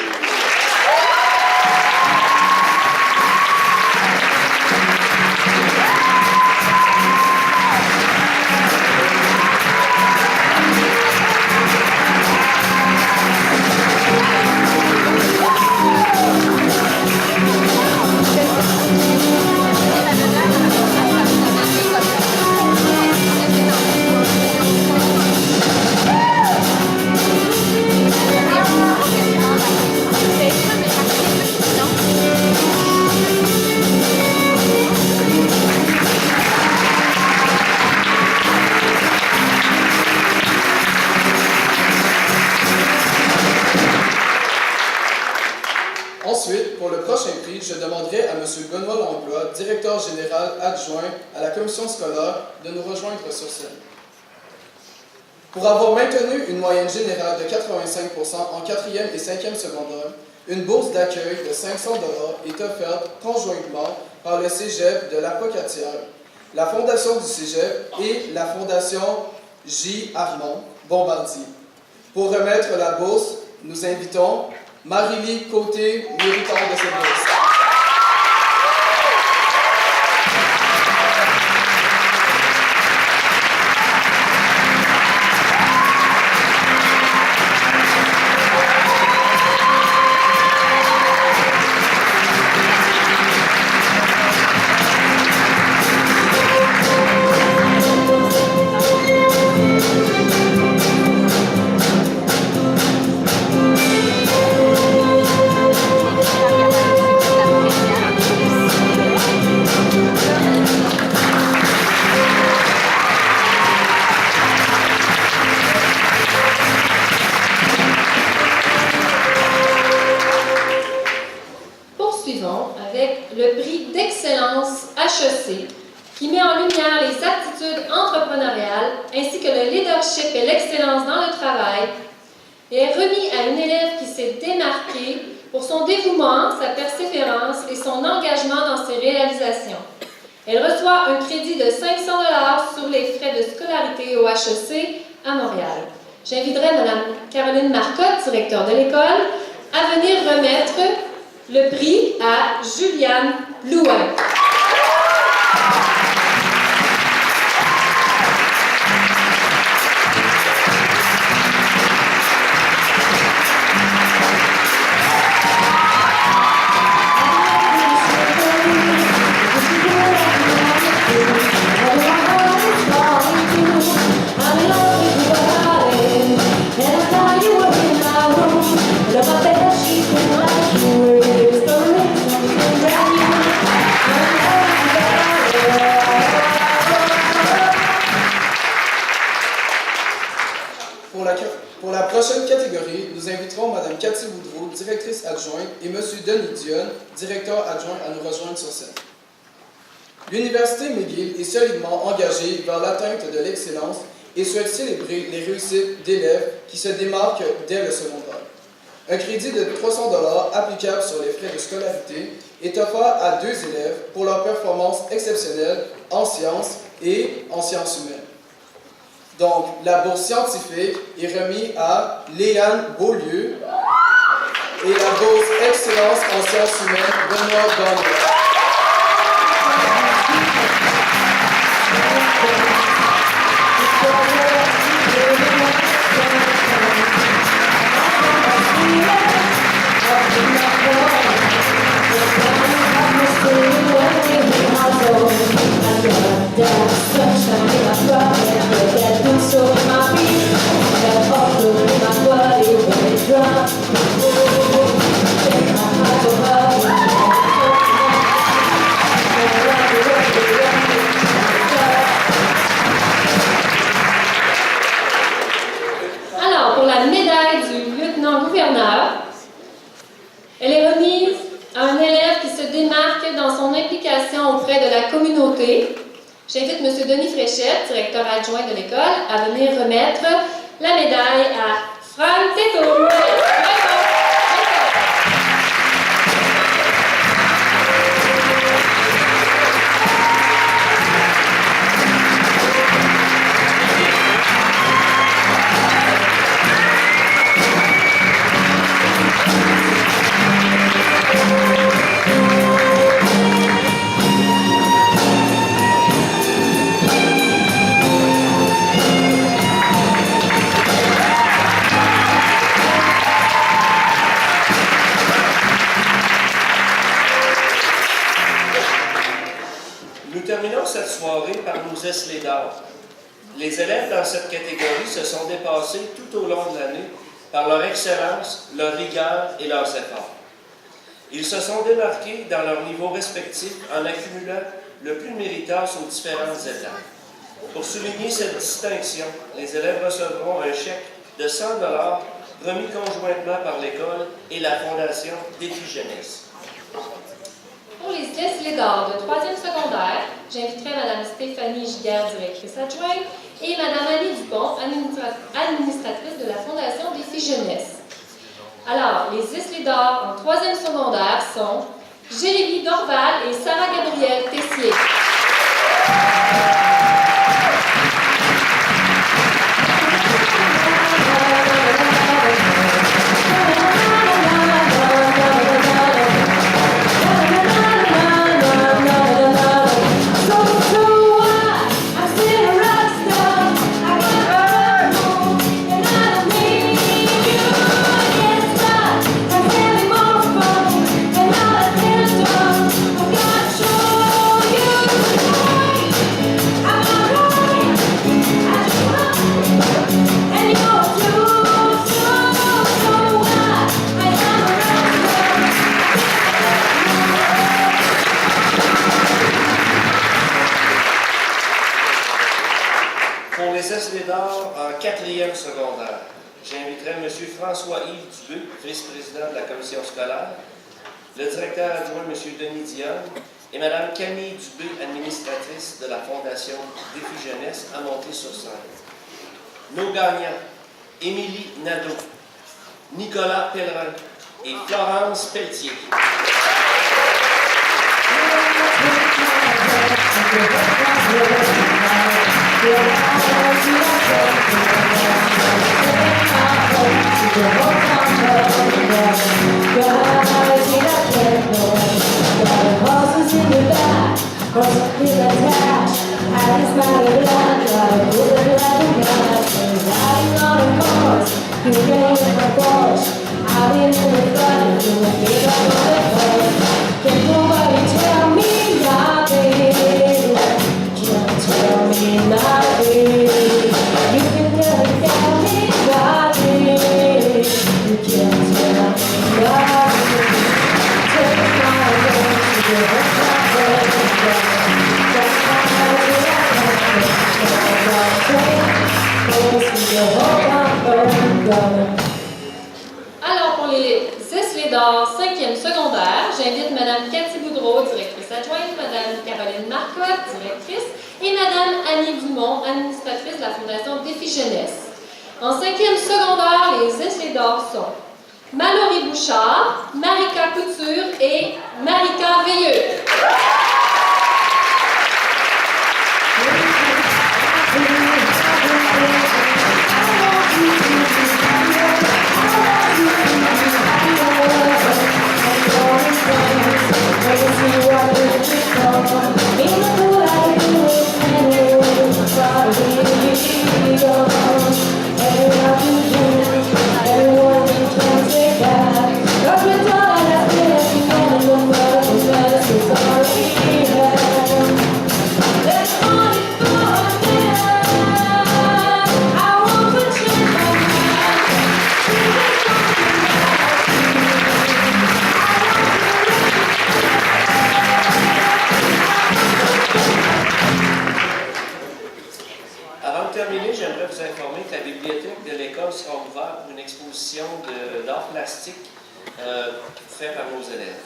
Ensuite, pour le prochain prix, je demanderai à M. Benoît Langlois, directeur général adjoint à la commission scolaire, de nous rejoindre sur scène. Pour avoir maintenu une moyenne générale de 85 % en 4e et 5e secondaire, une bourse d'accueil de 500 $ est offerte conjointement par le Cégep de la Pocatière, la Fondation du Cégep et la Fondation J. Armand Bombardier. Pour remettre la bourse, nous invitons Marie-Lie Côté, méritante de cette bourse. Avec le prix d'excellence HEC, qui met en lumière les aptitudes entrepreneuriales ainsi que le leadership et l'excellence dans le travail, et est remis à une élève qui s'est démarquée pour son dévouement, sa persévérance et son engagement dans ses réalisations. Elle reçoit un crédit de 500 $ sur les frais de scolarité au HEC à Montréal. J'inviterai Mme Caroline Marcotte, directeur de l'école, à venir remettre le prix à Juliane Louin. Pour la prochaine catégorie, nous inviterons Mme Cathy Boudreau, directrice adjointe, et M. Denis Dionne, directeur adjoint, à nous rejoindre sur scène. L'Université McGill est solidement engagée vers l'atteinte de l'excellence et souhaite célébrer les réussites d'élèves qui se démarquent dès le secondaire. Un crédit de 300 $ applicable sur les frais de scolarité est offert à 2 élèves pour leur performance exceptionnelle en sciences et en sciences humaines. Donc, la bourse scientifique est remise à Léane Beaulieu et la bourse excellence en sciences humaines, Benoît Gagnon. So my feet, auprès de la communauté, j'invite M. Denis Fréchette, directeur adjoint de l'école, à venir remettre la médaille à Franck Této. Nous terminons cette soirée par nos Esley d'or. Les élèves dans cette catégorie se sont dépassés tout au long de l'année par leur excellence, leur rigueur et leurs efforts. Ils se sont démarqués dans leur niveau respectif en accumulant le plus méritoire aux différentes étapes. Pour souligner cette distinction, les élèves recevront un chèque de 100 $ remis conjointement par l'école et la Fondation Défi Jeunesse. Pour les Esley d'or de 3e secondaire, j'inviterai Mme Stéphanie Giguère, directrice adjointe, et Mme Annie Dupont, administratrice de la Fondation Défi Jeunesse. Alors, les Esley d'or en 3e secondaire sont Jérémy Dorval et Sarah Gabrielle Tessier. Pour les Esley d'or en 4e secondaire, j'inviterai M. François-Yves Dubé, vice-président de la commission scolaire, le directeur adjoint M. Denis Dionne et Mme Camille Dubé, administratrice de la Fondation Défi Jeunesse, à monter sur scène. Nos gagnants, Émilie Nadeau, Nicolas Pellerin et Florence Pelletier. Alors, pour les Esley d'or 5e secondaire, j'invite Mme Cathy Boudreau, directrice adjointe, Mme Caroline Marcotte, directrice, et Mme Annie Dumont, administratrice de la Fondation Défi Jeunesse. En 5e secondaire, les Esley d'or sont Mallory Bouchard, Marika Couture et Marika Veilleux. J'aimerais vous informer que la bibliothèque de l'école sera ouverte pour une exposition d'art plastique faite par nos élèves.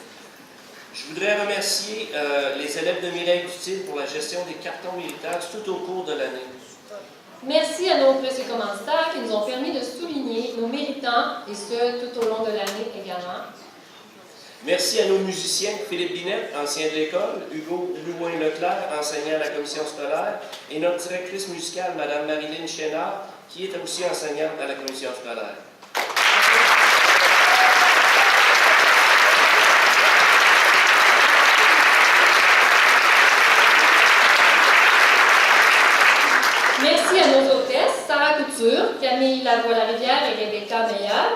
Je voudrais remercier les élèves de Mireille Dutil pour la gestion des cartons militaires tout au cours de l'année. Merci à nos précieux commanditaires qui nous ont permis de souligner nos méritants, et ce, tout au long de l'année également. Merci à nos musiciens, Philippe Binette, ancien de l'école, Hugo Louin-Leclerc, enseignant à la commission scolaire, et notre directrice musicale, Mme Marilyn Chénard, qui est aussi enseignante à la commission scolaire. Merci à nos hôtesses, Sarah Couture, Camille Lavoie-Larivière et Rebecca Meyer.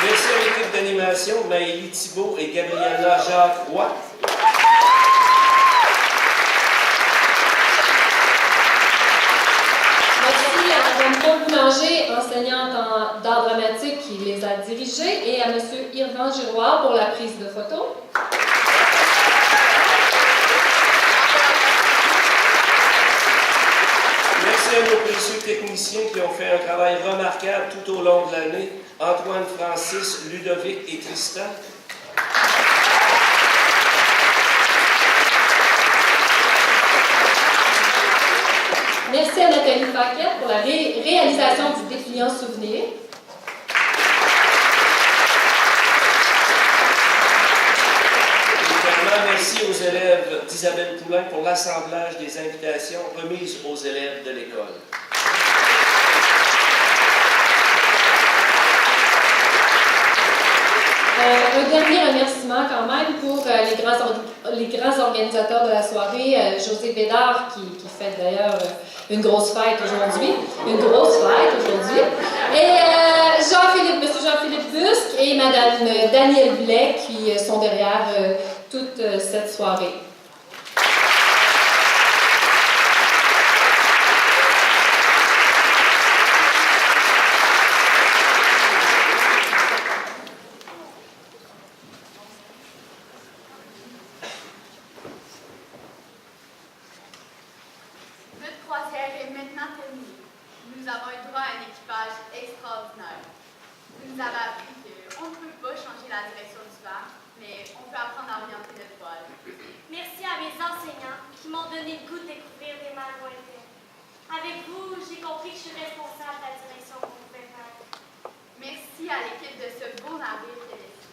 Merci à l'équipe d'animation, Maëlie Thibault et Gabriella Jacques-Roy. Merci à Mme Paul Boulanger, enseignante d'art dramatique qui les a dirigés, et à M. Irvan Giroir pour la prise de photos. Merci à nos précieux techniciens qui ont fait un travail remarquable tout au long de l'année, Antoine, Francis, Ludovic et Tristan. Merci à Nathalie Paquette pour la réalisation du dépliant souvenir. Merci aux élèves d'Isabelle Poulain pour l'assemblage des invitations remises aux élèves de l'école. Un dernier remerciement quand même pour les grands organisateurs de la soirée, José Bédard qui fête d'ailleurs une grosse fête aujourd'hui, et M. Jean-Philippe Busque et Mme Danielle Blais qui sont derrière toute cette soirée. Notre croisière est maintenant terminée. Nous avons eu droit à un équipage extraordinaire. Vous nous avez appris qu'on ne peut pas changer la direction du vent, mais on peut apprendre à orienter notre vol. Merci à mes enseignants qui m'ont donné le goût de découvrir des mers lointaines. Avec vous, j'ai compris que je suis responsable de la direction qu'on pouvait faire. Merci à l'équipe de ce beau navire Tennessee.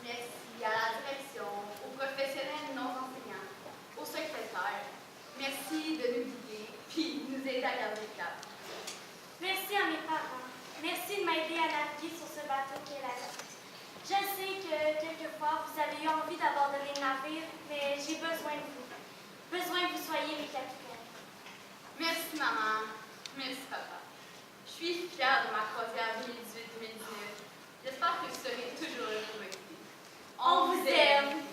Merci à la direction, aux professionnels non enseignants, aux secrétaires. Merci de nous guider puis nous aider à garder le cap. Merci à mes parents. Merci de m'aider à naviguer sur ce bateau qui est la vie. Je sais que quelquefois vous avez eu envie d'abandonner le navire, mais j'ai besoin de vous. Besoin que vous soyez mes capitaines. Merci maman. Merci papa. Je suis fière de ma croisière 2018-2019. J'espère que vous serez toujours là pour m'écouter. On vous aime.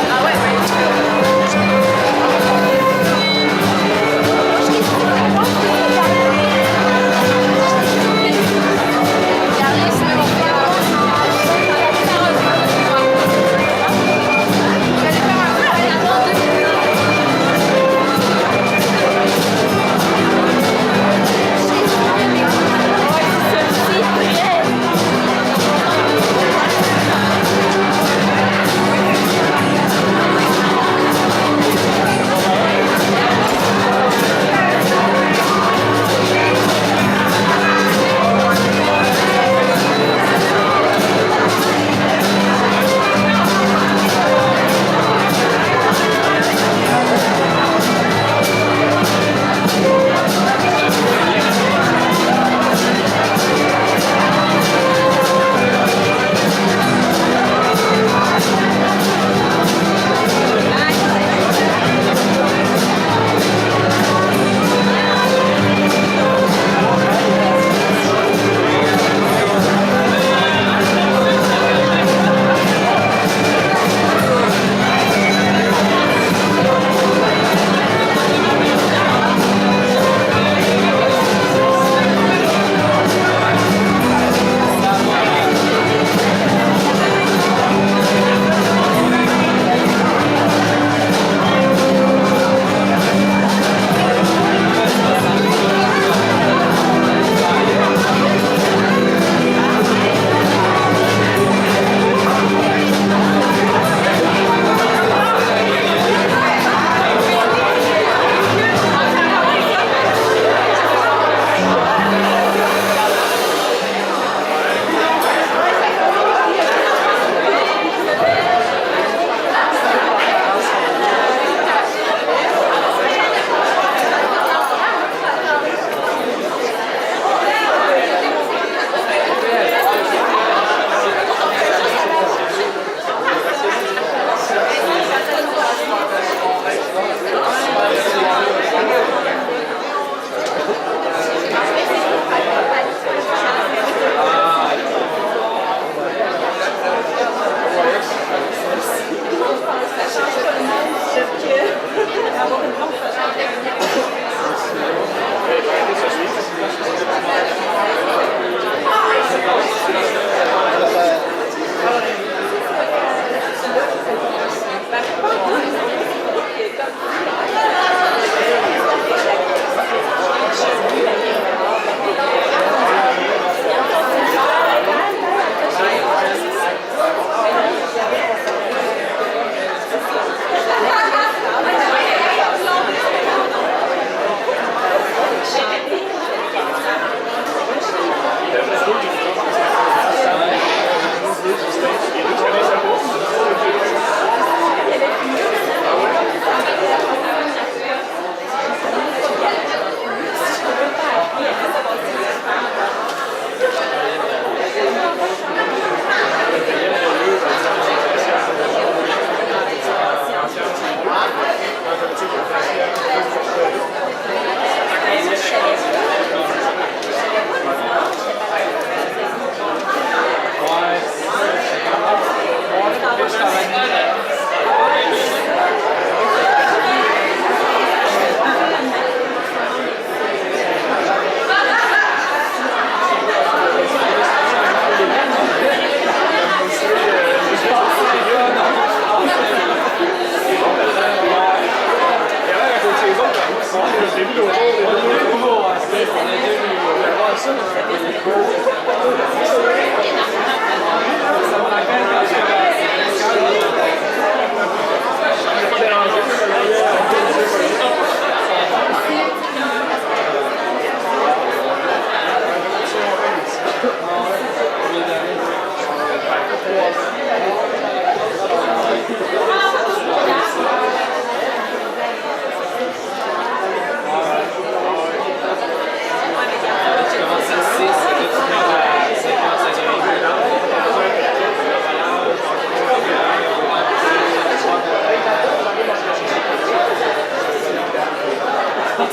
Ah ouais,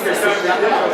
C'est ça.